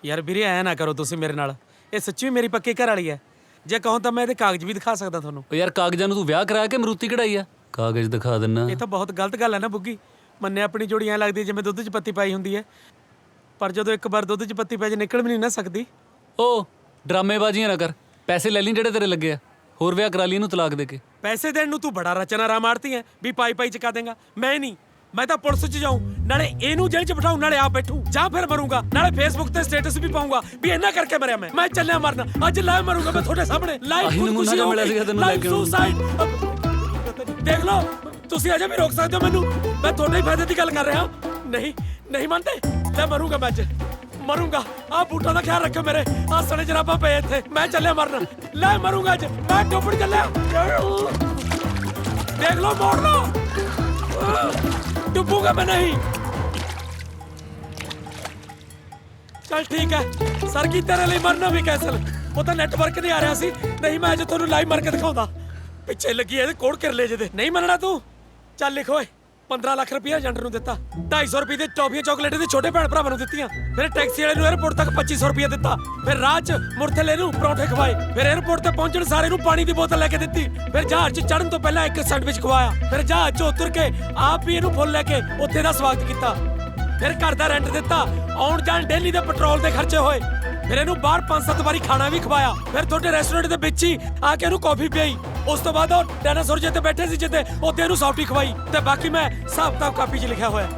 ਯਾਰ ਵੀਰੇ ਐ ਨਾ ਕਰੋ ਤੁਸੀਂ ਮੇਰੇ ਨਾਲ। ਇਹ ਸੱਚੀ ਮੇਰੀ ਪੱਕੀ ਘਰ ਵਾਲੀ ਹੈ। ਜੇ ਕਹੋ ਤਾਂ ਮੈਂ ਇਹਦੇ ਕਾਗਜ਼ ਵੀ ਦਿਖਾ ਸਕਦਾ ਤੁਹਾਨੂੰ। ਓ ਯਾਰ ਕਾਗਜ਼ਾਂ ਨੂੰ ਤੂੰ ਵਿਆਹ ਕਰਾ ਕੇ ਮਰੂਤੀ ਕਢਾਈ ਆ? ਕਾਗਜ਼ ਦਿਖਾ ਦਿੰਨਾ। ਇਹ ਤਾਂ ਬਹੁਤ ਗਲਤ ਗੱਲ ਹੈ ਨਾ ਬੁੱਗੀ। ਮੰਨੇ ਆਪਣੀ ਜੋੜੀ ਐਂ ਲੱਗਦੀ ਜਿਵੇਂ ਦੁੱਧ 'ਚ ਪੱਤੀ ਪਾਈ ਹੁੰਦੀ ਹੈ, ਪਰ ਜਦੋਂ ਇੱਕ ਵਾਰ ਦੁੱਧ 'ਚ ਪੱਤੀ ਪੈ ਜੇ ਨਿਕਲ ਵੀ ਨਹੀਂ ਨਾ ਸਕਦੀ। ਓ ਡਰਾਮੇਬਾਜ਼ੀਆਂ ਨਾ ਕਰ, ਪੈਸੇ ਲੈ ਲਈ ਜਿਹੜੇ ਤੇਰੇ ਲੱਗੇ ਆ। ਹੋਰ ਵਿਆਹ ਕਰਾ ਲਈ ਇਹਨੂੰ ਤਲਾਕ ਦੇ ਕੇ। ਪੈਸੇ ਦੇਣ ਨੂੰ ਤੂੰ ਬੜਾ ਰਚਨਾ ਰਾਮ ਆੜਤੀ ਹੈ ਵੀ ਪਾਈ ਪਾਈ ਚਕਾ ਦੇਂਗਾ। ਮੈਂ ਨਹੀਂ, ਮੈਂ ਤਾਂ ਪੁਲਿਸ 'ਚ ਜਾਊਂ, ਨਾਲੇ ਇਹਨੂੰ ਜੇਲ੍ਹ 'ਚ ਬਿਠਾਊਂ, ਨਾਲੇ ਆਪ ਬੈਠੂ, ਜਾਂ ਫਿਰ ਮਰੂੰਗਾ, ਨਾਲੇ ਫੇਸਬੁੱਕ ਤੇ ਸਟੇਟਸ ਵੀ ਪਾਊਂਗਾ ਵੀ ਇੰਨਾ ਕਰਕੇ ਮਰਿਆ ਮੈਂ ਚੱਲਿਆ ਮਰਨਾ। ਅੱਜ ਲਾਈਵ ਮਰੂੰਗਾ ਮੈਂ ਤੁਹਾਡੇ ਸਾਹਮਣੇ। ਲਾਈਵ ਖੁਦਕੁਸ਼ੀ ਹੋ ਗਈ, ਲਾਈਵ ਸੁਸਾਈਡ। ਦੇਖ ਲਓ, ਤੁਸੀਂ ਅਜੇ ਵੀ ਰੋਕ ਸਕਦੇ ਹੋ ਮੈਨੂੰ। ਮੈਂ ਤੁਹਾਡੇ ਹੀ ਫਾਇਦੇ ਦੀ ਗੱਲ ਕਰ ਰਿਹਾ। ਨਹੀਂ ਨਹੀਂ ਮੰਨਦੇ, ਲੈ ਮਰੂੰਗਾ ਮੈਂ ਅੱਜ, ਮਰੂੰਗਾ। ਆਹ ਬੂਟਾਂ ਦਾ ਖਿਆਲ ਰੱਖਿਓ ਮੇਰੇ। ਆਹ ਸੜੇ ਜਰਾਬਾਂ ਪਏ ਇੱਥੇ, ਮੈਂ ਚੱਲਿਆ ਮਰਨ। ਲੈ ਮਰੂੰਗਾ ਅੱਜ ਮੈਂ, ਡੁੱਬਣ ਚੱਲਿਆ। ਦੇਖ ਲਓ, ਮੋੜ ਲਓ, ਡੁੱਬੂਗਾ ਮੈਂ ਨਹੀਂ। ਚੱਲ ਠੀਕ ਹੈ ਸਰ, ਕੀ ਤੇਰੇ ਲਈ ਮਰਨਾ ਵੀ ਕੈਂਸਲ। ਉਹ ਤਾਂ ਨੈਟਵਰਕ ਨਹੀਂ ਆ ਰਿਹਾ ਸੀ, ਨਹੀਂ ਮੈਂ ਅੱਜ ਤੁਹਾਨੂੰ ਲਾਈਵ ਮਾਰ ਕੇ ਦਿਖਾਉਂਦਾ। ਪਿੱਛੇ ਲੱਗੀ ਇਹਦੇ ਕੋੜ ਕਰ ਲੈ ਜਿਹਦੇ। ਨਹੀਂ ਮੰਨਣਾ ਤੂੰ? ਚੱਲ ਲਿਖ ਓਏ। 15 ਲੱਖ ਰੁਪਇਆ ਏਜੰਟ ਨੂੰ ਦਿੱਤਾ, 250 ਰੁਪਏ ਦੇ ਟੌਫੀਆਂ ਚਾਕਲੇਟ ਦੇ ਛੋਟੇ ਭੈਣ ਭਰਾਵਾਂ ਨੂੰ ਦਿੱਤੀਆਂ, ਫਿਰ ਟੈਕਸੀ ਵਾਲੇ ਨੂੰ 에ਅਰਪੋਰਟ ਤੱਕ 2500 ਰੁਪਇਆ ਦਿੱਤਾ, ਫਿਰ ਰਾਹ 'ਚ ਮੁਰਥਲੇ ਨੂੰ ਪਰੌਂਠੇ ਖਵਾਏ, ਫਿਰ 에ਅਰਪੋਰਟ ਤੇ ਪਹੁੰਚਣ ਸਾਰੇ ਨੂੰ ਪਾਣੀ ਦੀ ਬੋਤਲ ਲੈ ਕੇ ਦਿੱਤੀ, ਫਿਰ ਜਹਾਜ਼ 'ਚ ਚੜ੍ਹਨ ਤੋਂ ਪਹਿਲਾਂ ਇੱਕ ਸੈਂਡਵਿਚ ਖਵਾਇਆ, ਫਿਰ ਜਹਾਜ਼ 'ਚ ਉਤਰ ਕੇ ਆਪ ਵੀ ਇਹਨੂੰ ਫੁੱਲ ਲੈ ਕੇ ਉੱਥੇ ਦਾ ਸਵਾਗਤ ਕੀਤਾ, ਫਿਰ ਘਰ ਦਾ ਰੈਂਟ ਦਿੱਤਾ, ਆਉਣ ਜਾਣ ਡੇਲੀ ਦੇ ਪੈਟਰੋਲ ਦੇ ਖਰਚੇ ਹੋਏ, ਫਿਰ ਇਹਨੂੰ ਬਾਹਰ 5-7 ਵਾਰੀ ਖਾਣਾ ਵੀ ਖਵਾਇਆ, ਫਿਰ ਤੁਹਾਡੇ ਰੈਸਟੋਰੈਂਟ ਦੇ ਵਿੱਚ ਹੀ ਆ ਕੇ ਇਹਨੂੰ ਕਾਫੀ ਪਿਆਈ। ਉਸ ਤੋਂ ਬਾਅਦ ਉਹ ਡਾਇਨਾਸੌਰ ਜਿੱਤੇ ਬੈਠੇ ਸੀ ਜਿੱਤੇ ਉੱਥੇ ਇਹਨੂੰ ਸੌਫਟੀ ਖਵਾਈ, ਤੇ ਬਾਕੀ ਮੈਂ ਹਿਸਾਬ ਕਿਤਾਬ ਕਾਪੀ 'ਚ ਲਿਖਿਆ ਹੋਇਆ।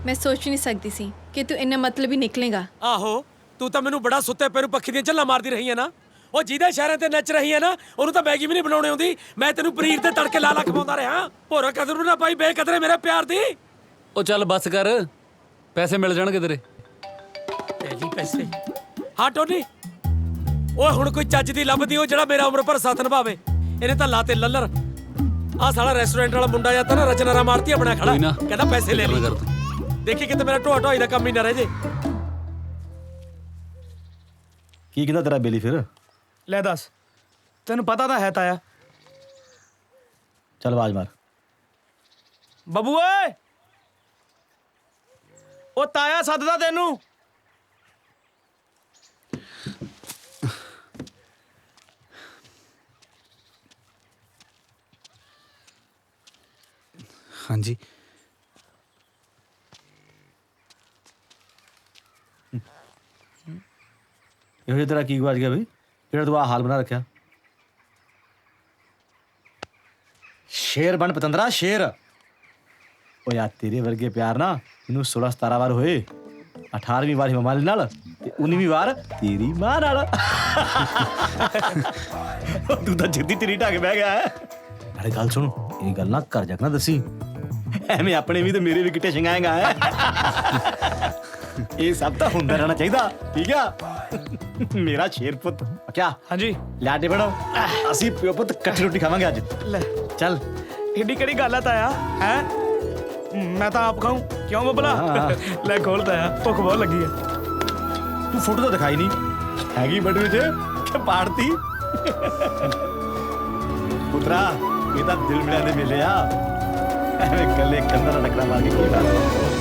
ਮੈਂ ਸੋਚ ਨਹੀਂ ਸਕਦੀ ਸੀ ਕਿ ਤੂੰ ਇੰਨਾ ਮਤਲਬੀ ਨਿਕਲੇਗਾ। ਆਹੋ, ਤੂੰ ਤਾਂ ਮੈਨੂੰ ਬੜਾ ਸੁੱਤੇ ਪੈ ਨੂੰ ਪੱਖੀ ਦੀਆਂ ਝੱਲਾਂ ਮਾਰਦੀ ਰਹੀ ਹੈ ਨਾ। ਉਹ ਜਿਹਦੇ ਇਸ਼ਾਰਿਆਂ ਤੇ ਨੱਚ ਰਹੀ ਹੈ ਨਾ, ਉਹਨੂੰ ਤਾਂ ਮੈਗੀ ਵੀ ਨਹੀਂ ਬਣਾਉਣੀ ਆਉਂਦੀ। ਮੈਂ ਤੈਨੂੰ ਪਨੀਰ ਤੇ ਤੜਕੇ ਲਾ ਖਵਾਉਂਦਾ ਰਿਹਾ। ਭੋਰਾ ਕਦਰ ਨੂੰ ਨਾ ਪਾਈ ਬੇਕਦਰੇ ਮੇਰੇ ਪਿਆਰ ਦੀ। ਉਹ ਚੱਲ ਬੱਸ ਕਰ, ਪੈਸੇ ਮਿਲ ਜਾਣਗੇ ਤੇਰੇ। ਪਹਿਲੀ ਪੈਸੇ? ਹਾਂ ਟੋਨੀ, ਓਏ ਹੁਣ ਕੋਈ ਚੱਜ ਦੀ ਲੱਭਦੀ ਉਹ ਜਿਹੜਾ ਮੇਰਾ ਉਮਰ ਭਰ ਸਾਥ ਨਿਭਾਵੇ। ਇਹਨੇ ਤਾਂ ਲਾਤੇ ਲੱਲਰ। ਆਹ ਸਾਲਾ ਰੈਸਟੋਰੈਂਟ ਵਾਲਾ ਮੁੰਡਾ ਜਾਂ ਤਾਂ ਨਾ ਰਚਨਾਰਾ ਮਾਰਤੀ ਬਣਾ ਖੜਾ, ਕਹਿੰਦਾ ਪੈਸੇ ਲੈ ਲਈ। ਦੇਖੀ ਕਿਤੇ ਮੇਰਾ ਢੋਆ ਢੋਈ ਦਾ ਕੰਮ ਹੀ ਨਾ ਰਹਿ ਜੇ। ਕੀ ਕਹਿੰਦਾ ਤੇਰਾ ਬੇਲੀ ਫਿਰ? ਲੈ ਦੱਸ, ਤੈਨੂੰ ਪਤਾ ਤਾਂ ਹੈ ਤਾਇਆ। ਚੱਲ ਆਵਾਜ਼ ਮਾਰ। ਬੱਬੂ ਓਏ, ਉਹ ਤਾਇਆ ਸੱਦਦਾ ਤੈਨੂੰ। ਹਾਂਜੀ। ਇਹੋ ਜਿਹਾ ਤੇਰਾ ਕੀ ਗਵਾਚ ਗਿਆ ਬਈ, ਜਿਹੜਾ ਤੂੰ ਆਹ ਹਾਲ ਬਣਾ ਰੱਖਿਆ? ਸ਼ੇਰ ਬਣ ਪਤੰਦਰਾ, ਸ਼ੇਰ। ਉਹ ਯਾਰ ਤੇਰੇ ਵਰਗੇ ਪਿਆਰ ਨਾ ਮੈਨੂੰ 16-17 ਵਾਰ ਹੋਏ। 18ਵੀਂ ਵਾਰ ਹਿਮਾਲੀ ਨਾਲ ਤੇ 19ਵੀਂ ਵਾਰ ਤੇਰੀ ਮਾਂ ਨਾਲ। ਤੂੰ ਤਾਂ ਜਿੱਦੀ ਤੇਰੀ ਢਾਕੇ ਬਹਿ ਗਿਆ ਹੈ। ਨਾਲੇ ਗੱਲ ਸੁਣ, ਇਹ ਗੱਲ ਨਾ ਘਰ ਜਾ ਕੇ ਨਾ ਦੱਸੀ, ਐਵੇਂ ਆਪਣੇ ਵੀ ਤੇ ਮੇਰੇ ਵੀ ਕਿੱਟੇ ਛੰਗਾਏਗਾ ਹੈ। ਇਹ ਸਭ ਤਾਂ ਹੁੰਦਾ ਰਹਿਣਾ ਚਾਹੀਦਾ, ਠੀਕ ਆ ਮੇਰਾ ਸ਼ੇਰ ਪੁੱਤ। ਕਿਆ? ਹਾਂਜੀ ਲਾਡੇ ਬੜੋ, ਅਸੀਂ ਪਿਓ ਪੁੱਤ ਇਕੱਠੀ ਰੋਟੀ ਖਾਵਾਂਗੇ ਅੱਜ। ਲੈ ਚੱਲ, ਏਡੀ ਕਿਹੜੀ ਗੱਲ ਆ ਤਾਇਆ? ਹੈ ਮੈਂ ਤਾਂ ਆਪ ਖਾਊਂ, ਕਿਉਂ ਬੱਬਲਾ? ਲੈ ਖੋਲ ਤਾਇਆ, ਭੁੱਖ ਬਹੁਤ ਲੱਗੀ ਹੈ। ਤੂੰ ਫੋਟੋ ਤਾਂ ਦਿਖਾਈ ਨਹੀਂ, ਹੈਗੀ ਬਟੂਏ 'ਚ ਕਿ ਪਾੜਤੀ? ਪੁੱਤਰਾ ਇਹ ਤਾਂ ਦਿਲ ਮਿਲਿਆ ਦੇ ਮਿਲੇ ਆ, ਐਵੇਂ ਗੱਲੇ ਕੰਨਾਂ ਨਾਲ ਟਕਰਾ ਮਾਰ ਕੇ ਕੀ ਬਾਤ।